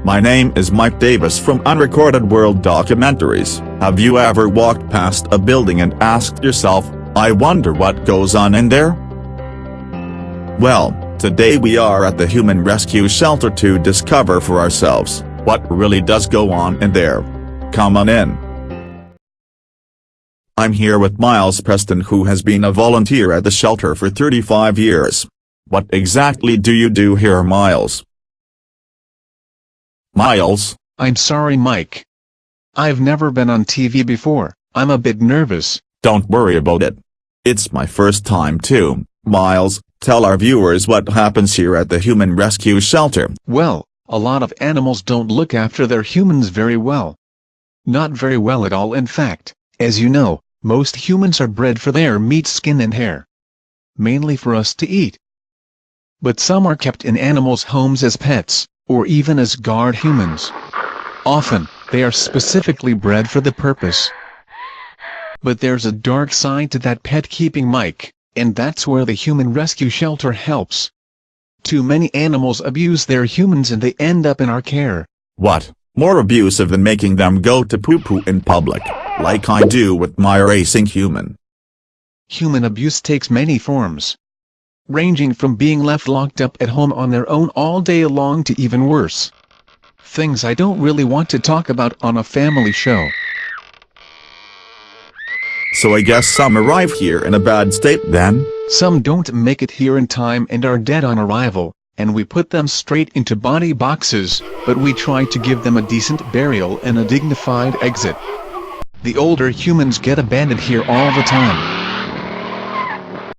My name is Mike Davis from Unrecorded World Documentaries. Have you ever walked past a building and asked yourself, I wonder what goes on in there? Well, today we are at the Human Rescue Shelter to discover for ourselves what really does go on in there. Come on in. I'm here with Miles Preston, who has been a volunteer at the shelter for 35 years. What exactly do you do here, Miles? Miles? I'm sorry, Mike. I've never been on TV before. I'm a bit nervous. Don't worry about it. It's my first time too. Miles, tell our viewers what happens here at the Human Rescue Shelter. Well, a lot of animals don't look after their humans very well. Not very well at all, in fact. As you know, most humans are bred for their meat, skin and hair. Mainly for us to eat. But some are kept in animals' homes as pets, or even as guard humans. Often, they are specifically bred for the purpose. But there's a dark side to that pet keeping, Mike, and that's where the Human Rescue Shelter helps. Too many animals abuse their humans and they end up in our care. What? More abusive than making them go to poo-poo in public, like I do with my racing human. Human abuse takes many forms, ranging from being left locked up at home on their own all day long to even worse. Things I don't really want to talk about on a family show. So I guess some arrive here in a bad state then? Some don't make it here in time and are dead on arrival, and we put them straight into body boxes, but we try to give them a decent burial and a dignified exit. The older humans get abandoned here all the time.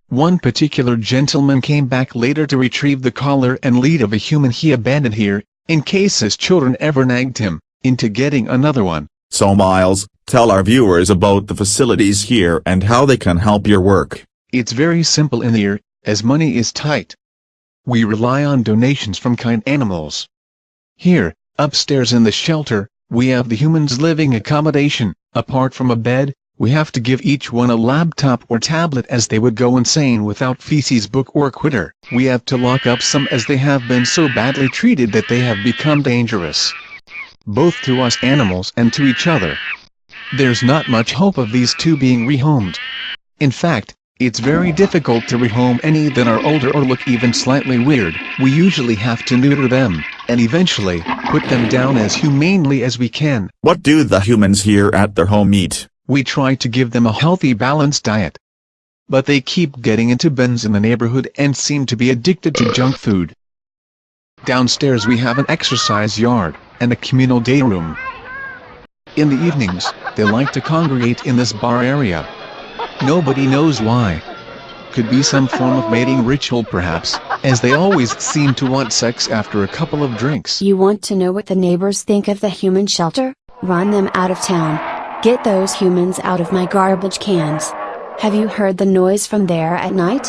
One particular gentleman came back later to retrieve the collar and lead of a human he abandoned here, in case his children ever nagged him into getting another one. So Miles, tell our viewers about the facilities here and how they can help your work. It's very simple in here, as money is tight. We rely on donations from kind animals. Here, upstairs in the shelter, we have the humans' living accommodation. Apart from a bed, we have to give each one a laptop or tablet as they would go insane without feces, book or quitter. We have to lock up some as they have been so badly treated that they have become dangerous, both to us animals and to each other. There's not much hope of these two being rehomed. In fact, it's very difficult to rehome any that are older or look even slightly weird. We usually have to neuter them, and eventually, put them down as humanely as we can. What do the humans here at their home eat? We try to give them a healthy, balanced diet. But they keep getting into bins in the neighborhood and seem to be addicted to junk food. Downstairs we have an exercise yard, and a communal day room. In the evenings, they like to congregate in this bar area. Nobody knows why. Could be some form of mating ritual perhaps, as they always seem to want sex after a couple of drinks. You want to know what the neighbors think of the human shelter? Run them out of town. Get those humans out of my garbage cans. Have you heard the noise from there at night?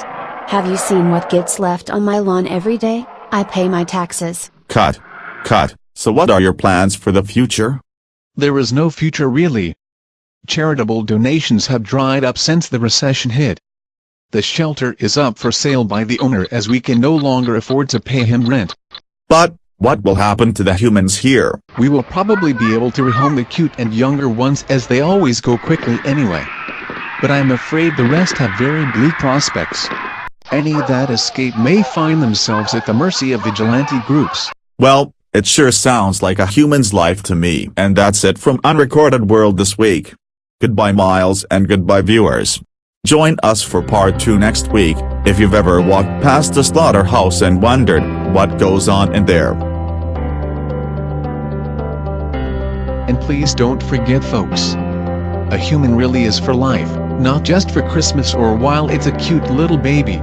Have you seen what gets left on my lawn every day? I pay my taxes. Cut. So what are your plans for the future? There is no future really. Charitable donations have dried up since the recession hit. The shelter is up for sale by the owner as we can no longer afford to pay him rent. But what will happen to the humans here? We will probably be able to rehome the cute and younger ones as they always go quickly anyway. But I'm afraid the rest have very bleak prospects. Any that escape may find themselves at the mercy of vigilante groups. Well, it sure sounds like a human's life to me. And that's it from Unrecorded World this week. Goodbye Miles and goodbye viewers. Join us for part 2 next week, if you've ever walked past a slaughterhouse and wondered what goes on in there. And please don't forget folks, a human really is for life, not just for Christmas or while it's a cute little baby.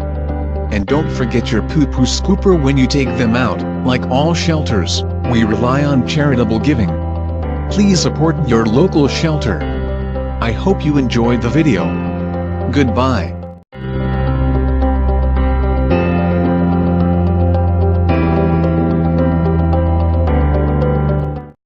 And don't forget your poo-poo scooper when you take them out. Like all shelters, we rely on charitable giving. Please support your local shelter. I hope you enjoyed the video. Goodbye.